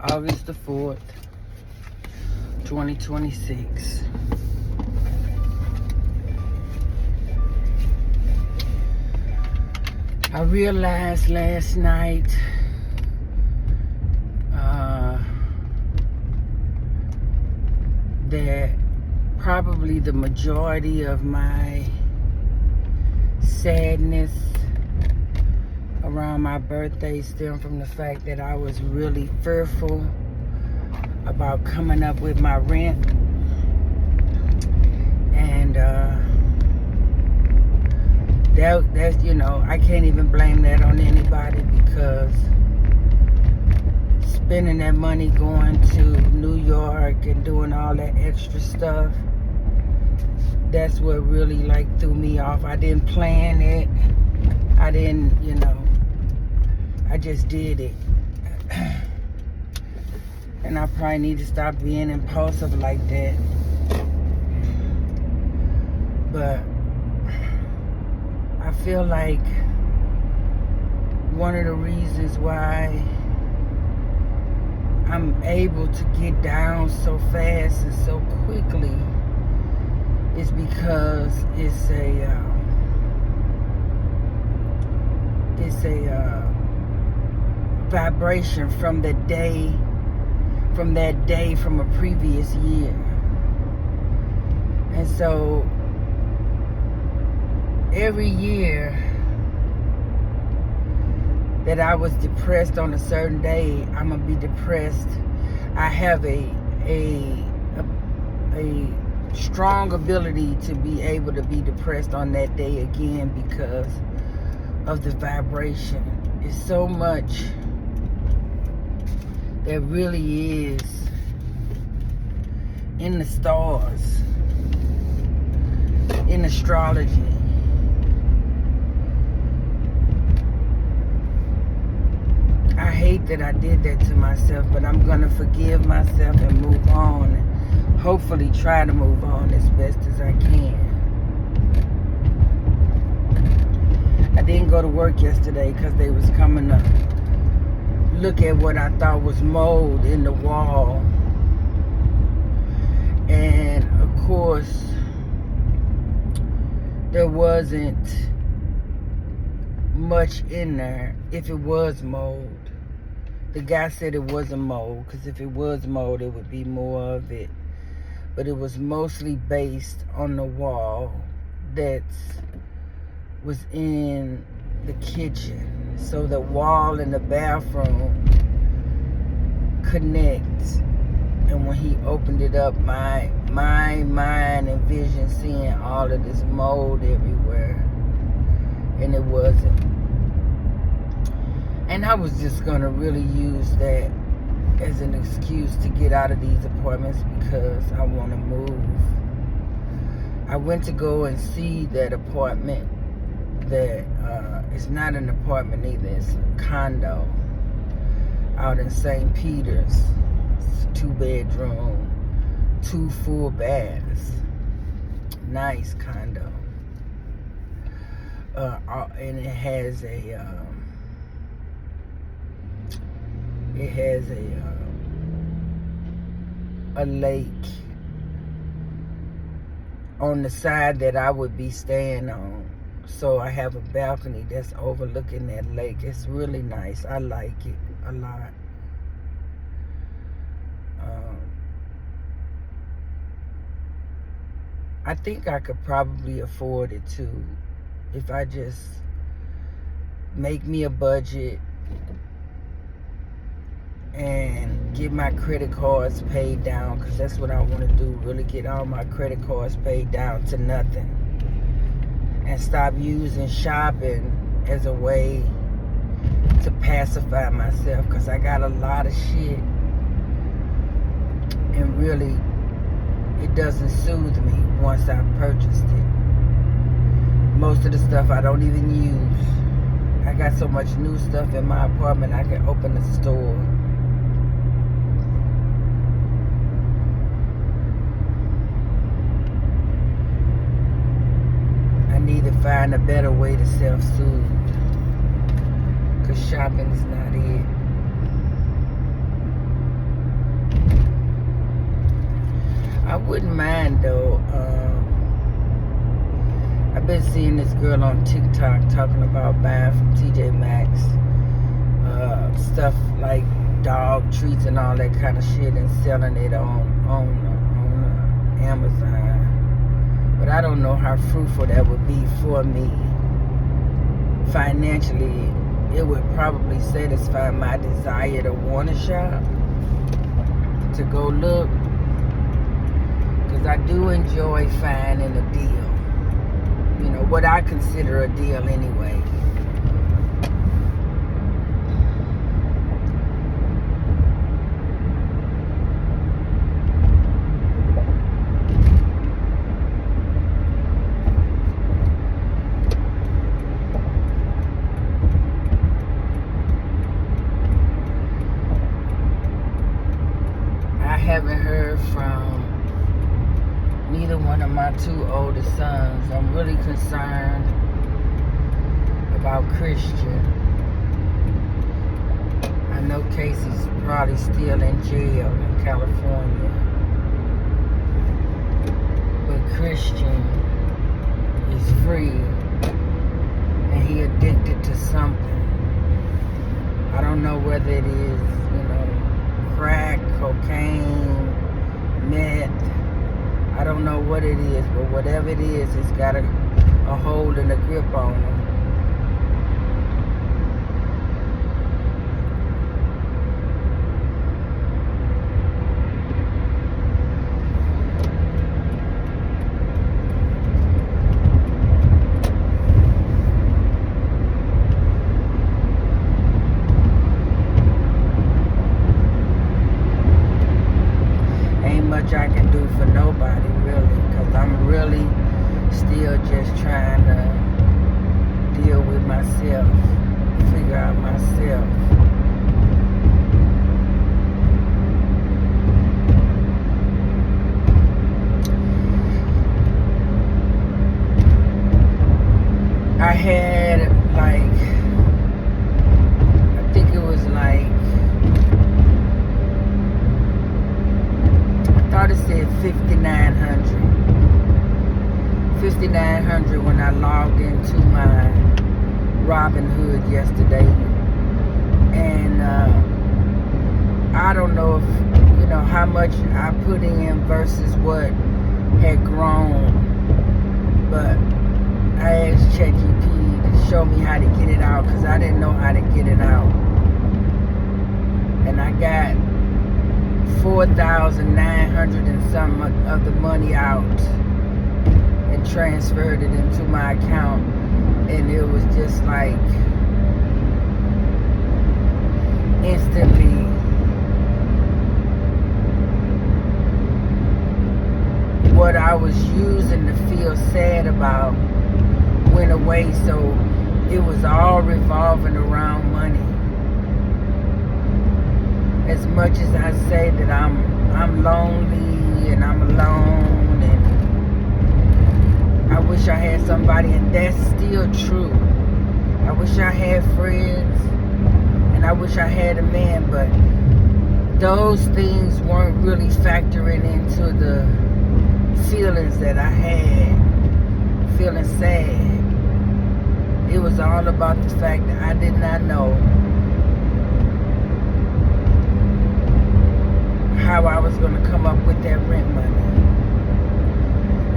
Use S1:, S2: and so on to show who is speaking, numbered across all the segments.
S1: August the 4th, 2026. I realized last night that probably the majority of my sadness around my birthday stemmed from the fact that I was really fearful about coming up with my rent. And that's, I can't even blame that on anybody, because spending that money going to New York and doing all that extra stuff, that's what really threw me off. I didn't plan it. I didn't, I just did it. And I probably need to stop being impulsive like that. But I feel like one of the reasons why I'm able to get down so fast and so quickly is because it's a vibration from that day from a previous year. And so every year that I was depressed on a certain day, I'm gonna be depressed. I have a strong ability to be able to be depressed on that day again, because of the vibration. It's so much that really is in the stars, in astrology. I hate that I did that to myself, but I'm gonna forgive myself and move on, and hopefully try to move on as best as I can. I didn't go to work yesterday because they was coming to look at what I thought was mold in the wall. And of course, there wasn't much in there if it was mold. The guy said it wasn't mold, because if it was mold, it would be more of it. But it was mostly based on the wall that was in the kitchen. So the wall in the bathroom connects. And when he opened it up, my mind and vision seeing all of this mold everywhere. And it wasn't. And I was just going to really use that as an excuse to get out of these apartments, because I want to move. I went to go and see that apartment that it's not an apartment either. It's a condo out in St. Peter's. It's a 2-bedroom, 2 full baths. Nice condo. And it has a lake on the side that I would be staying on. So I have a balcony that's overlooking that lake. It's really nice. I like it a lot. I think I could probably afford it too, if I just make me a budget and get my credit cards paid down, because that's what I want to do, really get all my credit cards paid down to nothing, and stop using shopping as a way to pacify myself, because I got a lot of shit and really it doesn't soothe me once I've purchased it. Most of the stuff I don't even use. I got so much new stuff in my apartment, I can open a store. I need to find a better way to self-soothe, because shopping is not it. I wouldn't mind though. I've been seeing this girl on TikTok talking about buying from TJ Maxx stuff like dog treats and all that kind of shit and selling it on Amazon. But I don't know how fruitful that would be for me. Financially, it would probably satisfy my desire to want to shop, to go look, because I do enjoy finding a deal. You know, what I consider a deal anyway. I haven't heard from neither one of my two oldest sons. I'm really concerned about Christian. I know Casey's probably still in jail in California. But Christian is free and he addicted to something. I don't know whether it is, crack, cocaine, meth. I don't know what it is, but whatever it is, it's got a hold and a grip on him. Much I can do for nobody really, because I'm really still just trying to deal with myself, figure out myself. I had I think it was I thought it said 5,900 when I logged into my Robinhood yesterday, and I don't know if how much I put in versus what had grown, but I asked ChatGPT to show me how to get it out, because I didn't know how to get it out, and I got 4,900 and some of the money out and transferred it into my account, and it was just instantly what I was using to feel sad about went away. So it was all revolving around money. As much as I say that I'm lonely and I'm alone, and I wish I had somebody, and that's still true. I wish I had friends, and I wish I had a man, but those things weren't really factoring into the feelings that I had, feeling sad. It was all about the fact that I did not know how I was going to come up with that rent money.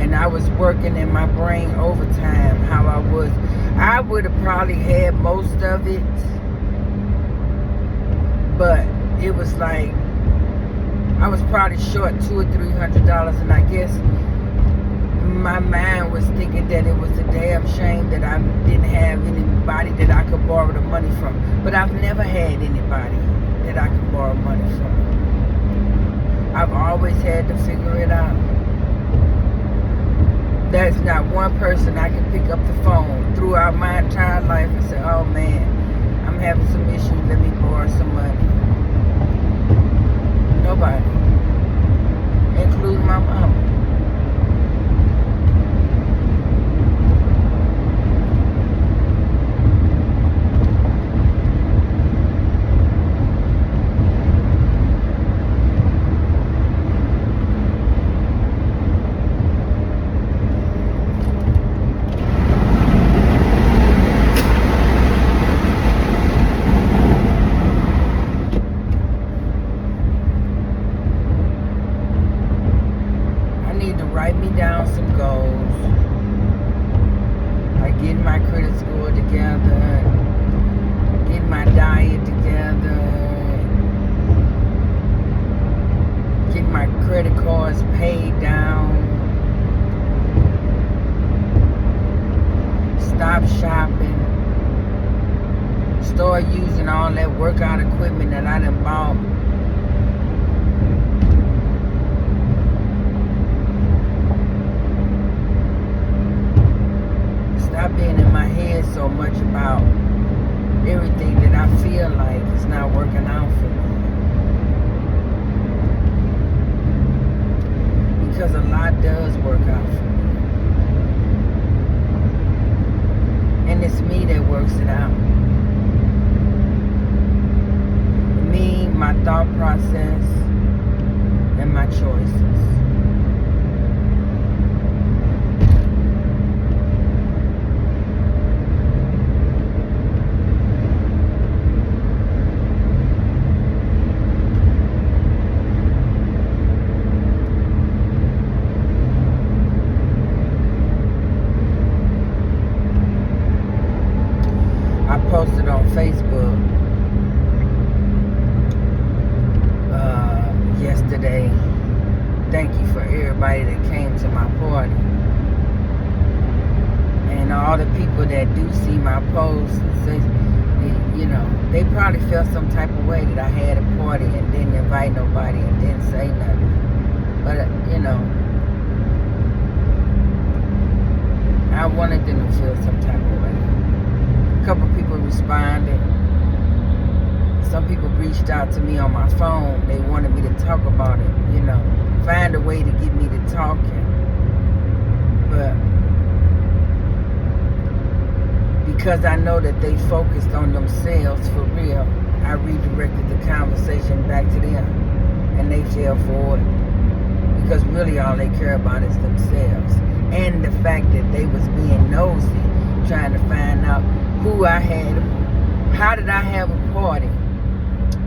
S1: And I was working in my brain overtime how I would have probably had most of it, but it was I was probably short $200 or $300, and I guess my mind was thinking that it was a damn shame that I didn't have anybody that I could borrow the money from. But I've never had anybody that I could borrow money from. I've always had to figure it out. There's not one person I can pick up the phone throughout my entire life and say, oh man, I'm having some issues, let me borrow some money. Nobody. Including my mama. credit score together, get my diet together, get my credit cards paid down, stop shopping, start using all that workout equipment that I done bought. Stop being in my head so much about everything that I feel like is not working out for me. Because a lot does work out for me. And it's me that works it out. Me, my thought process, and my choices. I posted on Facebook yesterday, thank you for everybody that came to my party. And all the people that do see my posts, you know, they probably felt some type of way that I had a party and didn't invite nobody and didn't say nothing. But, you know, I wanted them to feel some type of way. A couple people responded. Some people reached out to me on my phone. They wanted me to talk about it, you know, find a way to get me to talking. But because I know that they focused on themselves for real, I redirected the conversation back to them, and they fell for it. Because really all they care about is themselves. And the fact that they was being nosy, trying to find out who I had, how did I have a party,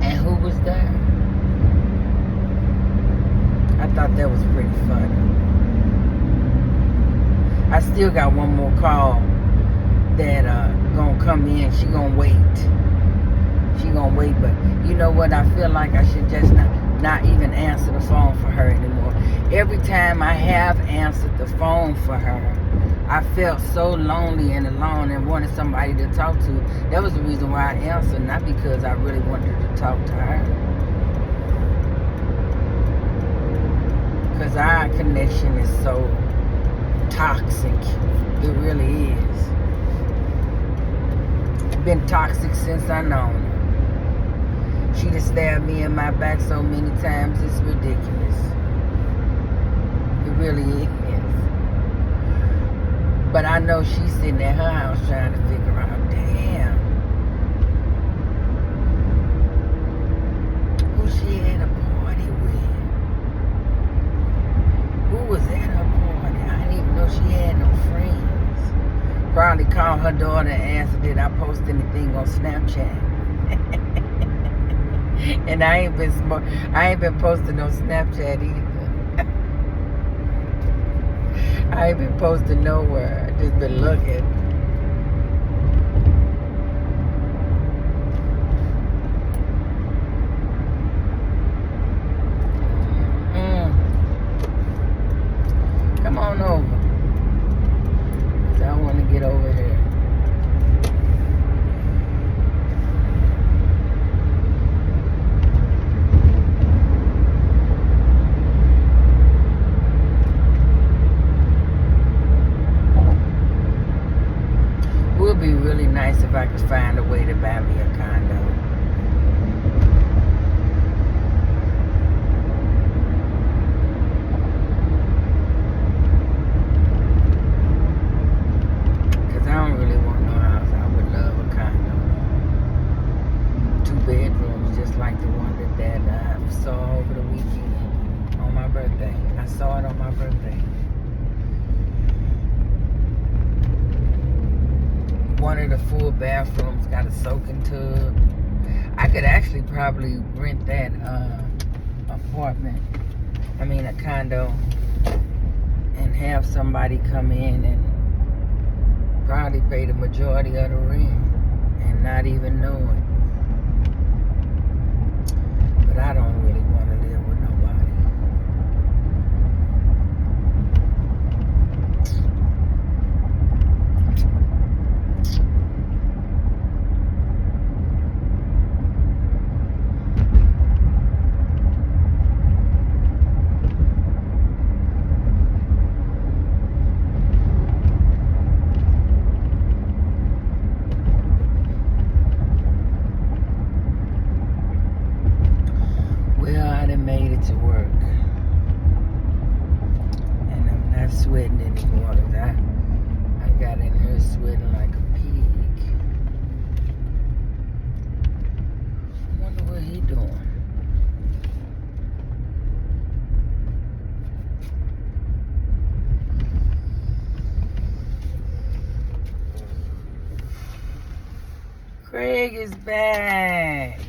S1: and who was there. I thought that was pretty funny. I still got one more call that gonna come in. She gonna wait. But you know what? I feel like I should just not even answer the phone for her anymore. Every time I have answered the phone for her, I felt so lonely and alone and wanted somebody to talk to. That was the reason why I answered, not because I really wanted to talk to her. Because our connection is so toxic. It really is. It's been toxic since I known her. She done stabbed me in my back so many times, it's ridiculous. It really is. But I know she's sitting at her house trying to figure out, damn, who she at a party with? Who was at her party? I didn't even know she had no friends. Probably called her daughter and asked, did I post anything on Snapchat? And I ain't been posting on Snapchat either. I ain't been posting nowhere. I just been looking. Come on over. 'Cause I want to get over here. Would be really nice if I could find a way to buy me a condo. Because I don't really want no house. I would love a condo. 2 bedrooms, just like the one that I saw over the weekend on my birthday. I saw it on my birthday. One of the full bathrooms got a soaking tub. I could actually probably rent that a condo, and have somebody come in and probably pay the majority of the rent and not even know it. But I don't really want to live with nobody. Well, I done made it to work. And I'm not sweating anymore. 'Cause I got in here sweating like a pig. I wonder what he doing. Craig is back.